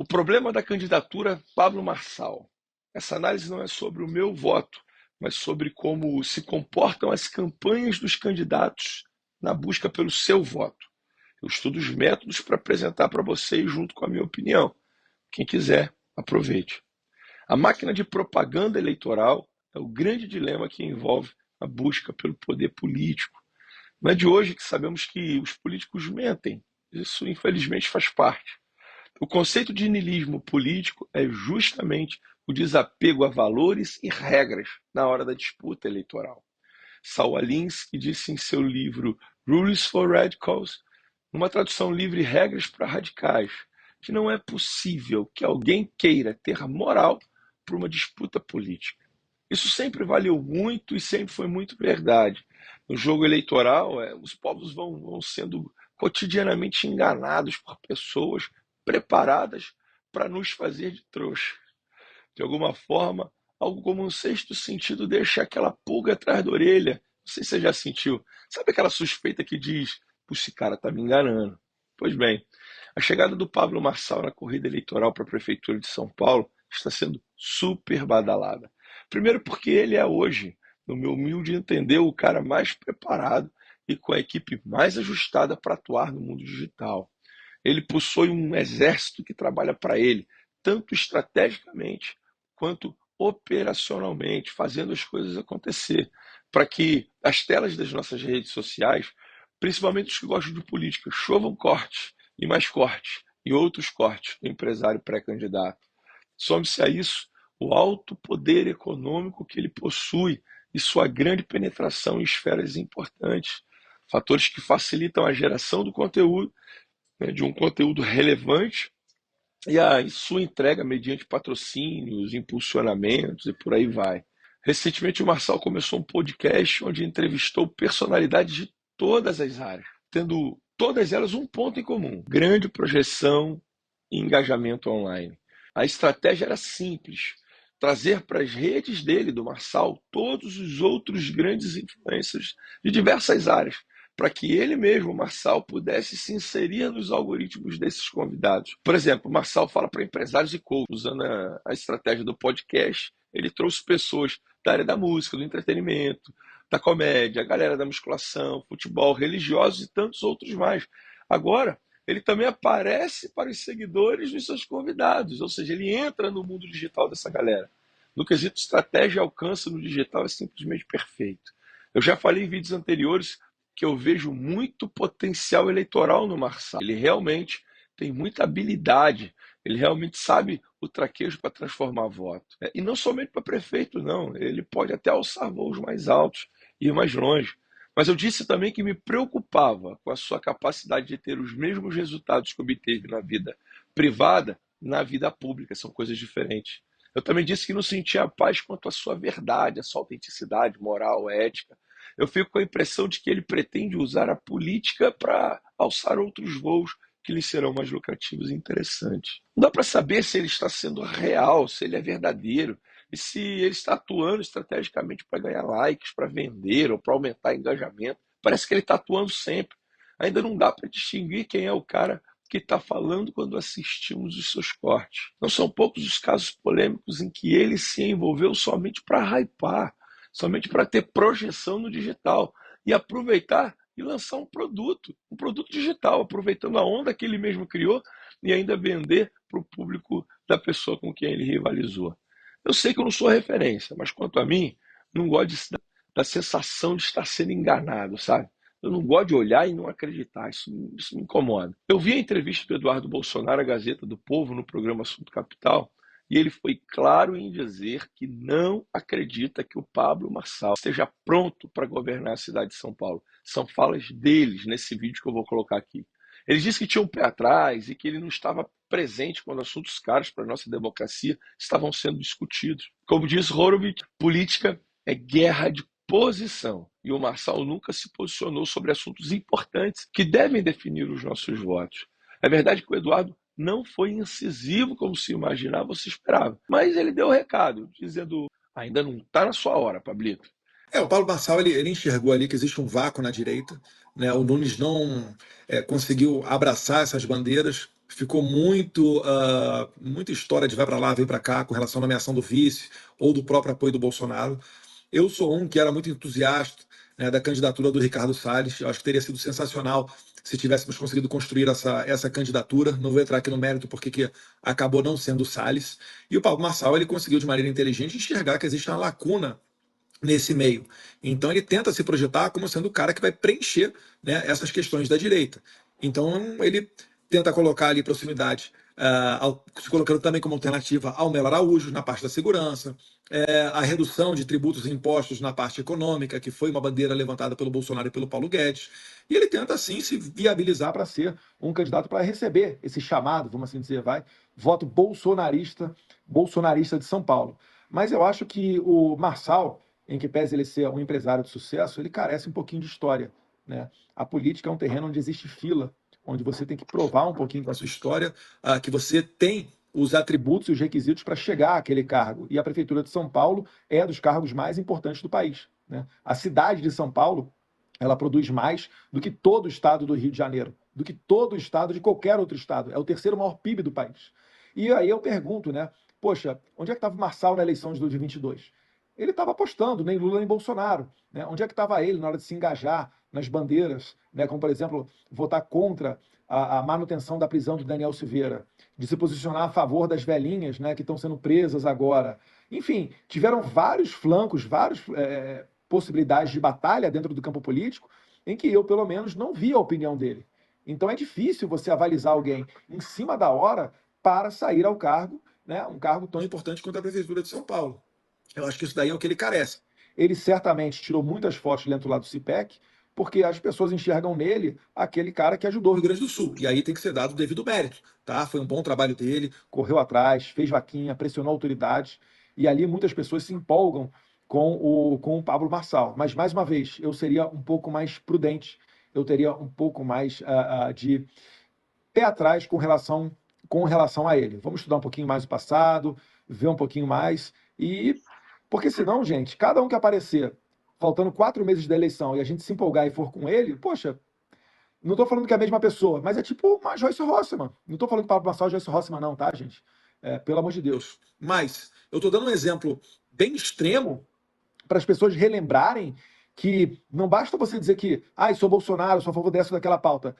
O problema da candidatura Pablo Marçal. Essa análise não é sobre o meu voto, mas sobre como se comportam as campanhas dos candidatos na busca pelo seu voto. Eu estudo os métodos para apresentar para vocês junto com a minha opinião. Quem quiser, aproveite. A máquina de propaganda eleitoral é o grande dilema que envolve a busca pelo poder político. Não é de hoje que sabemos que os políticos mentem. Isso, infelizmente, faz parte. O conceito de niilismo político é justamente o desapego a valores e regras na hora da disputa eleitoral. Saul Alinsky disse em seu livro Rules for Radicals, numa tradução livre, Regras para Radicais, que não é possível que alguém queira ter moral para uma disputa política. Isso sempre valeu muito e sempre foi muito verdade. No jogo eleitoral, os povos vão sendo cotidianamente enganados por pessoas preparadas para nos fazer de trouxa. De alguma forma, algo como um sexto sentido deixa aquela pulga atrás da orelha. Não sei se você já sentiu. Sabe aquela suspeita que diz, puxa, esse cara está me enganando? Pois bem, a chegada do Pablo Marçal na corrida eleitoral para a Prefeitura de São Paulo está sendo super badalada. Primeiro porque ele é hoje, no meu humilde entender, o cara mais preparado e com a equipe mais ajustada para atuar no mundo digital. Ele possui um exército que trabalha para ele, tanto estrategicamente quanto operacionalmente, fazendo as coisas acontecer, para que as telas das nossas redes sociais, principalmente os que gostam de política, chovam cortes e mais cortes e outros cortes do empresário pré-candidato. Some-se a isso o alto poder econômico que ele possui e sua grande penetração em esferas importantes, fatores que facilitam a geração do conteúdo, né, de um conteúdo relevante e a sua entrega mediante patrocínios, impulsionamentos e por aí vai. Recentemente, o Marçal começou um podcast onde entrevistou personalidades de todas as áreas, tendo todas elas um ponto em comum: grande projeção e engajamento online. A estratégia era simples: trazer para as redes dele, do Marçal, todos os outros grandes influencers de diversas áreas, para que ele mesmo, o Marçal, pudesse se inserir nos algoritmos desses convidados. Por exemplo, o Marçal fala para empresários e coaches, usando a estratégia do podcast. Ele trouxe pessoas da área da música, do entretenimento, da comédia, a galera da musculação, futebol, religiosos e tantos outros mais. Agora, ele também aparece para os seguidores dos seus convidados, ou seja, ele entra no mundo digital dessa galera. No quesito estratégia e alcance no digital é simplesmente perfeito. Eu já falei em vídeos anteriores que eu vejo muito potencial eleitoral no Marçal. Ele realmente tem muita habilidade, ele realmente sabe o traquejo para transformar voto. E não somente para prefeito, não. Ele pode até alçar voos mais altos, ir mais longe. Mas eu disse também que me preocupava com a sua capacidade de ter os mesmos resultados que obteve na vida privada, na vida pública. São coisas diferentes. Eu também disse que não sentia paz quanto à sua verdade, à sua autenticidade, moral, ética. Eu fico com a impressão de que ele pretende usar a política para alçar outros voos que lhe serão mais lucrativos e interessantes. Não dá para saber se ele está sendo real, se ele é verdadeiro, e se ele está atuando estrategicamente para ganhar likes, para vender ou para aumentar engajamento. Parece que ele está atuando sempre. Ainda não dá para distinguir quem é o cara que está falando quando assistimos os seus cortes. Não são poucos os casos polêmicos em que ele se envolveu somente para hypar, somente para ter projeção no digital e aproveitar e lançar um produto digital, aproveitando a onda que ele mesmo criou e ainda vender para o público da pessoa com quem ele rivalizou. Eu sei que eu não sou referência, mas quanto a mim, não gosto da sensação de estar sendo enganado, sabe? Eu não gosto de olhar e não acreditar, isso me incomoda. Eu vi a entrevista do Eduardo Bolsonaro à Gazeta do Povo no programa Assunto Capital, e ele foi claro em dizer que não acredita que o Pablo Marçal esteja pronto para governar a cidade de São Paulo. São falas deles nesse vídeo que eu vou colocar aqui. Ele disse que tinha um pé atrás e que ele não estava presente quando assuntos caros para a nossa democracia estavam sendo discutidos. Como diz Horowitz, política é guerra de posição. E o Marçal nunca se posicionou sobre assuntos importantes que devem definir os nossos votos. É verdade que o Eduardo não foi incisivo como se imaginava ou se esperava, mas ele deu o recado, dizendo: ainda não está na sua hora, Pablito. O Paulo Marçal ele enxergou ali que existe um vácuo na direita, né? O Nunes não conseguiu abraçar essas bandeiras, ficou muita história de vai para lá, vem para cá com relação à nomeação do vice ou do próprio apoio do Bolsonaro. Eu sou um que era muito entusiasta, né, da candidatura do Ricardo Salles. Eu acho que teria sido sensacional se tivéssemos conseguido construir essa candidatura. Não vou entrar aqui no mérito porque que acabou não sendo o Salles. E o Pablo Marçal ele conseguiu de maneira inteligente enxergar que existe uma lacuna nesse meio. Então ele tenta se projetar como sendo o cara que vai preencher, né, essas questões da direita. Então ele tenta colocar ali proximidade, se colocando também como alternativa ao Melo Araújo na parte da segurança, a redução de tributos e impostos na parte econômica, que foi uma bandeira levantada pelo Bolsonaro e pelo Paulo Guedes. E ele tenta, assim, se viabilizar para ser um candidato para receber esse chamado, vamos assim dizer, voto bolsonarista de São Paulo. Mas eu acho que o Marçal, em que pese ele ser um empresário de sucesso, ele carece um pouquinho de história, né? A política é um terreno onde existe fila, onde você tem que provar um pouquinho com a sua história, que você tem os atributos e os requisitos para chegar àquele cargo. E a Prefeitura de São Paulo é dos cargos mais importantes do país, né? A cidade de São Paulo, ela produz mais do que todo o estado do Rio de Janeiro, do que todo o estado de qualquer outro estado. É o terceiro maior PIB do país. E aí eu pergunto, né? Poxa, onde é que estava o Marçal na eleição de 2022? Ele estava apostando nem Lula nem Bolsonaro, né? Onde é que estava ele na hora de se engajar nas bandeiras, né? Como, por exemplo, votar contra a manutenção da prisão de Daniel Silveira, de se posicionar a favor das velhinhas, né, que estão sendo presas agora. Enfim, tiveram vários flancos, várias possibilidades de batalha dentro do campo político, em que eu, pelo menos, não vi a opinião dele. Então é difícil você avalizar alguém em cima da hora para sair ao cargo, né, um cargo tão importante quanto a Prefeitura de São Paulo. Eu acho que isso daí é o que ele carece. Ele certamente tirou muitas fotos dentro lá do CIPEC, porque as pessoas enxergam nele aquele cara que ajudou o Rio Grande do Sul. E aí tem que ser dado o devido mérito, tá? Foi um bom trabalho dele, correu atrás, fez vaquinha, pressionou autoridades, e ali muitas pessoas se empolgam com o Pablo Marçal. Mas, mais uma vez, eu seria um pouco mais prudente, eu teria um pouco mais de pé atrás com relação a ele. Vamos estudar um pouquinho mais o passado, ver um pouquinho mais, porque senão, gente, cada um que aparecer faltando 4 meses da eleição e a gente se empolgar e for com ele, poxa, não estou falando que é a mesma pessoa, mas é tipo uma Joyce Rossmann. Não estou falando que Pablo Marçal é Joyce Rossmann, não, tá, gente? Pelo amor de Deus. Mas eu estou dando um exemplo bem extremo para as pessoas relembrarem que não basta você dizer que, sou Bolsonaro, sou a favor dessa ou daquela pauta.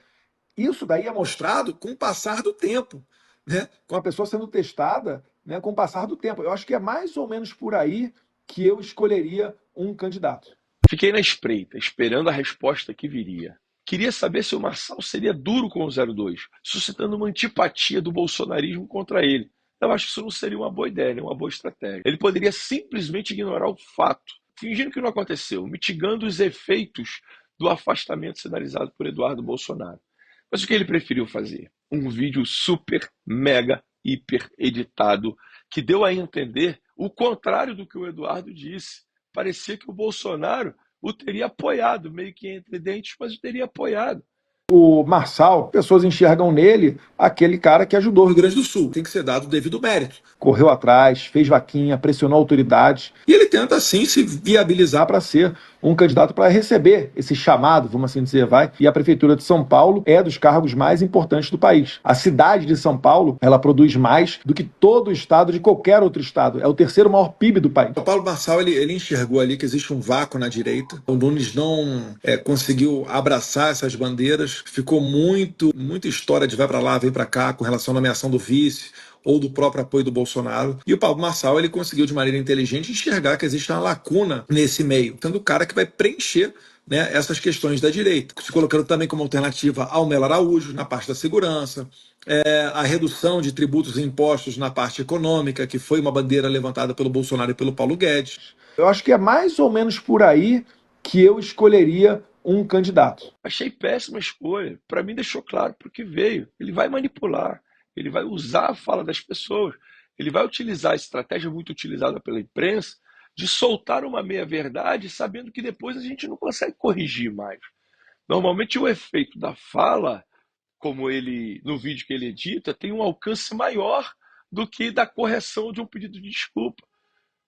Isso daí é mostrado com o passar do tempo, né? Com a pessoa sendo testada, né, com o passar do tempo. Eu acho que é mais ou menos por aí que eu escolheria um candidato. Fiquei na espreita, esperando a resposta que viria. Queria saber se o Marçal seria duro com o 02, suscitando uma antipatia do bolsonarismo contra ele. Eu acho que isso não seria uma boa ideia, nem uma boa estratégia. Ele poderia simplesmente ignorar o fato, fingindo que não aconteceu, mitigando os efeitos do afastamento sinalizado por Eduardo Bolsonaro. Mas o que ele preferiu fazer? Um vídeo super, mega, hiper editado, que deu a entender o contrário do que o Eduardo disse. Parecia que o Bolsonaro o teria apoiado, meio que entre dentes, mas o teria apoiado. O Marçal, pessoas enxergam nele aquele cara que ajudou o Rio Grande do Sul. Tem que ser dado o devido mérito. Correu atrás, fez vaquinha, pressionou autoridades. E ele tenta, assim, se viabilizar para ser um candidato para receber esse chamado, vamos assim dizer, E a Prefeitura de São Paulo é dos cargos mais importantes do país. A cidade de São Paulo, ela produz mais do que todo o estado de qualquer outro estado. É o terceiro maior PIB do país. O Paulo Marçal, ele enxergou ali que existe um vácuo na direita. O Nunes não conseguiu abraçar essas bandeiras. Ficou muita história de vai para lá, vem para cá com relação à nomeação do vice ou do próprio apoio do Bolsonaro. E o Pablo Marçal ele conseguiu de maneira inteligente enxergar que existe uma lacuna nesse meio, sendo o cara que vai preencher, né, essas questões da direita, se colocando também como alternativa ao Melo Araújo na parte da segurança, a redução de tributos e impostos na parte econômica, que foi uma bandeira levantada pelo Bolsonaro e pelo Paulo Guedes. Eu acho que é mais ou menos por aí que eu escolheria um candidato. Achei péssima escolha. Para mim, deixou claro porque veio. Ele vai manipular, ele vai usar a fala das pessoas, ele vai utilizar a estratégia muito utilizada pela imprensa de soltar uma meia-verdade, sabendo que depois a gente não consegue corrigir mais. Normalmente, o efeito da fala, como ele no vídeo que ele edita, tem um alcance maior do que da correção de um pedido de desculpa.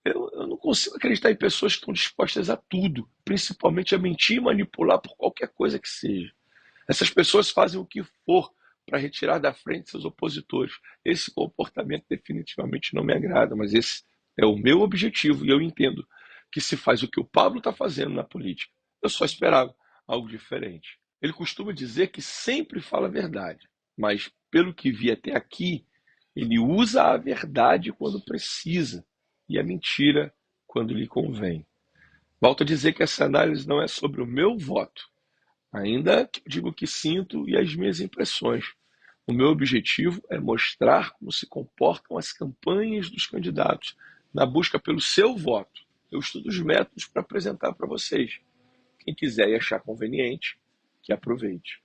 Eu não consigo acreditar em pessoas que estão dispostas a tudo, principalmente a mentir e manipular por qualquer coisa que seja. Essas pessoas fazem o que for para retirar da frente seus opositores. Esse comportamento definitivamente não me agrada, mas esse é o meu objetivo e eu entendo que se faz o que o Pablo está fazendo na política. Eu só esperava algo diferente. Ele costuma dizer que sempre fala a verdade, mas pelo que vi até aqui, ele usa a verdade quando precisa e a mentira quando lhe convém. Volto a dizer que essa análise não é sobre o meu voto, ainda que eu digo o que sinto e as minhas impressões. O meu objetivo é mostrar como se comportam as campanhas dos candidatos na busca pelo seu voto. Eu estudo os métodos para apresentar para vocês. Quem quiser e achar conveniente, que aproveite.